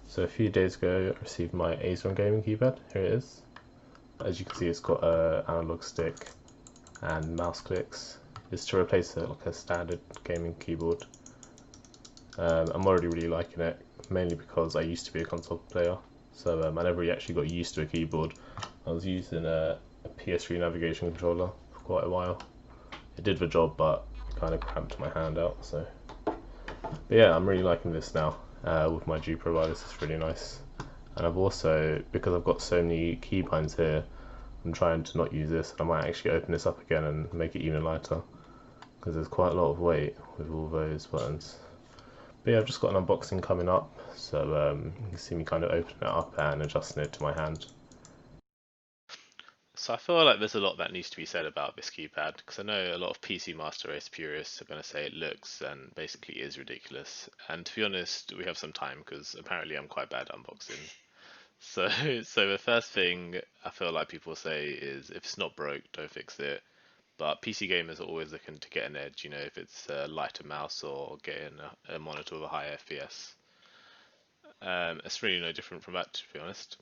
So a few days ago I received my Azeron gaming keypad. Here it is. As you can see, it's got a analog stick and mouse clicks. It's to replace like a standard gaming keyboard. I'm already really liking it, mainly because I used to be a console player, so I never really actually got used to a keyboard. I was using a PS3 navigation controller for quite a while. It did the job, but it kind of cramped my hand out. But yeah, I'm really liking this now. With my G Pro wireless, it's really nice. And I've also, because I've got so many keybinds here, I'm trying to not use this. I might actually open this up again and make it even lighter, because there's quite a lot of weight with all those buttons. But yeah, I've just got an unboxing coming up, so you can see me kind of opening it up and adjusting it to my hand. So I feel like there's a lot that needs to be said about this keypad, because I know a lot of PC Master Race purists are going to say it looks and basically is ridiculous. And to be honest, we have some time because apparently I'm quite bad at unboxing. So, so the first thing I feel like people say is if it's not broke, don't fix it. But PC gamers are always looking to get an edge, you know, if it's a lighter mouse or getting a monitor with a high FPS. It's really no different from that, to be honest.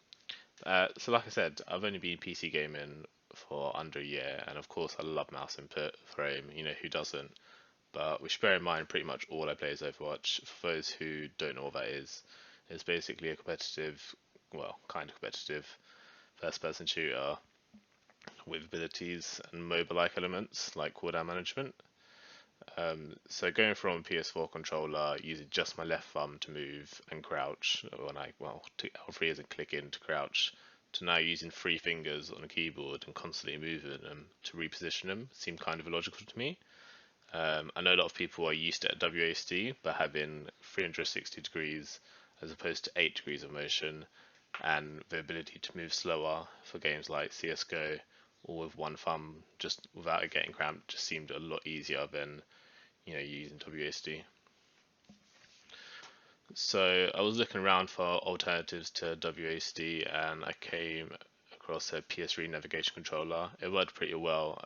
So like I said, I've only been PC gaming for under a year, and of course I love mouse input frame, you know, who doesn't? But we should bear in mind pretty much all I play is Overwatch. For those who don't know what that is, it's basically a competitive, well, kind of competitive first-person shooter with abilities and MOBA-like elements like cooldown management. So going from PS4 controller, using just my left thumb to move and crouch when L3 isn't click in to crouch, to now using three fingers on a keyboard and constantly moving them to reposition them seemed kind of illogical to me. I know a lot of people are used to WASD, but having 360 degrees as opposed to 8 degrees of motion, and the ability to move slower for games like CSGO or with one thumb just without it getting cramped just seemed a lot easier than, you know, using WASD. So I was looking around for alternatives to WASD and I came across a PS3 navigation controller. It worked pretty well,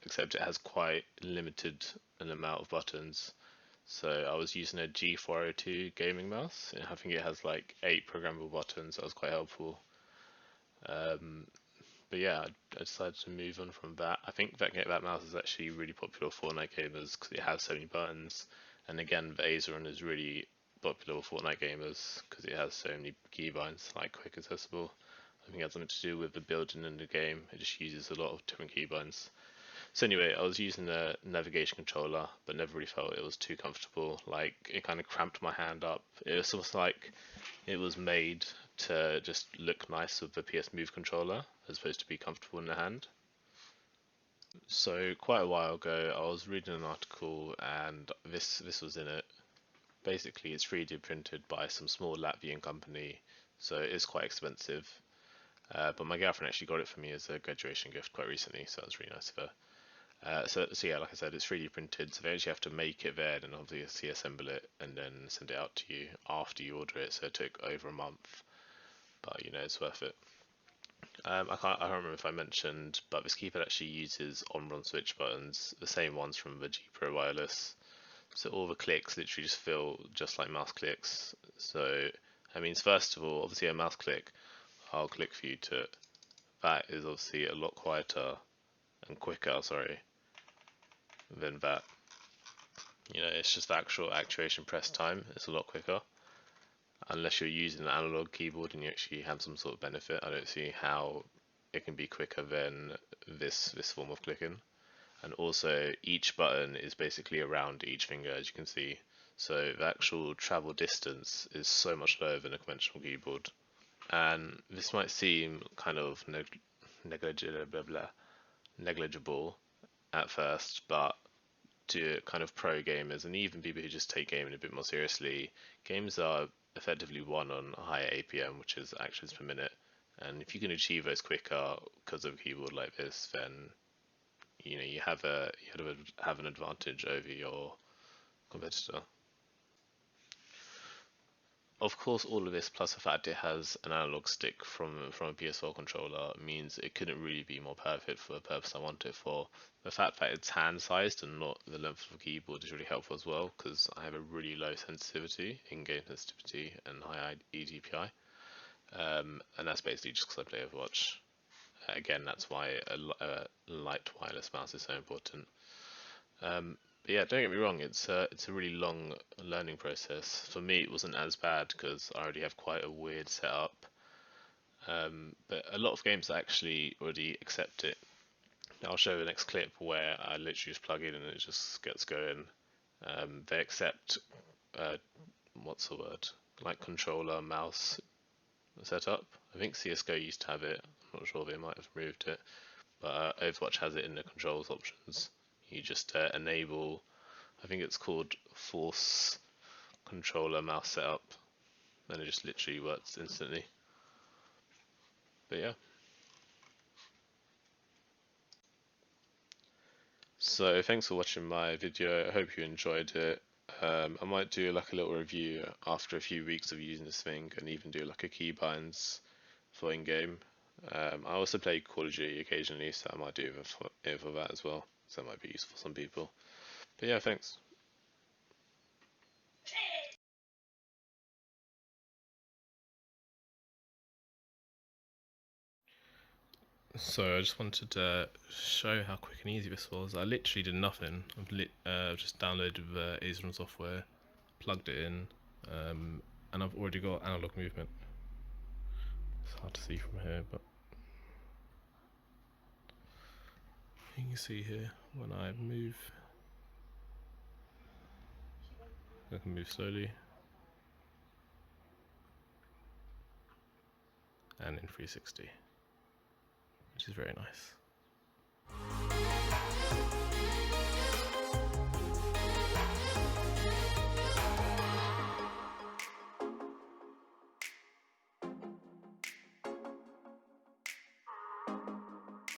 except it has quite limited an amount of buttons. So I was using a G402 gaming mouse, and I think it has like 8 programmable buttons. That was quite helpful. But yeah, I decided to move on from that. I think that mouse is actually really popular with Fortnite gamers because it has so many buttons. And again, the Azeron is really popular with Fortnite gamers because it has so many keybinds, like quick accessible. I think it has something to do with the building in the game. It just uses a lot of different keybinds. So anyway, I was using a navigation controller, but never really felt it was too comfortable. Like it kind of cramped my hand up. It was almost like it was made to just look nice with the PS Move controller, as opposed to be comfortable in the hand. So quite a while ago, I was reading an article, and this was in it. Basically, it's 3D printed by some small Latvian company, so it's quite expensive. But my girlfriend actually got it for me as a graduation gift quite recently, so that was really nice of her. So yeah, like I said, it's 3D printed, so they actually have to make it there and obviously assemble it and then send it out to you after you order it. So it took over a month, but you know it's worth it. I can't remember if I mentioned, but this keypad actually uses on switch buttons, the same ones from the G Pro wireless. So all the clicks literally just feel just like mouse clicks. So that means first of all, obviously a mouse click, I'll click for you to. That is obviously a lot quieter and quicker, sorry, than that. You know, it's just the actual actuation press time. It's a lot quicker. Unless you're using an analog keyboard and you actually have some sort of benefit, I don't see how it can be quicker than this form of clicking. And also, each button is basically around each finger, as you can see. So the actual travel distance is so much lower than a conventional keyboard. And this might seem kind of negligible at first, but to kind of pro gamers and even people who just take gaming a bit more seriously, games are effectively won on higher APM, which is actions per minute. And if you can achieve those quicker because of a keyboard like this, then you know you have an advantage over your competitor. of course, all of this plus the fact it has an analog stick from a PS4 controller means it couldn't really be more perfect for the purpose I want it for. The fact that it's hand-sized and not the length of a keyboard is really helpful as well, because I have a really low sensitivity, in-game sensitivity, and high eDPI. And that's basically just because I play Overwatch. Again, that's why a light wireless mouse is so important. But yeah, don't get me wrong, it's a really long learning process. For me, it wasn't as bad because I already have quite a weird setup. But a lot of games actually already accept it. I'll show the next clip where I literally just plug in and it just gets going. They accept what's the word? Like controller, mouse setup. I think CS:GO used to have it. I'm not sure they might have removed it, but Overwatch has it in the controls options. You just enable, I think it's called force controller mouse setup, and it just literally works instantly. But yeah. So thanks for watching my video. I hope you enjoyed it. I might do like a little review after a few weeks of using this thing, and even do like a keybinds for in-game. I also play Call of Duty occasionally, so I might do it for that as well. So that might be useful for some people. But yeah, thanks. So I just wanted to show how quick and easy this was. I literally did nothing. I've just downloaded the Azeron software, plugged it in, and I've already got analog movement. It's hard to see from here, but you can see here when I move, I can move slowly and in 360, which is very nice.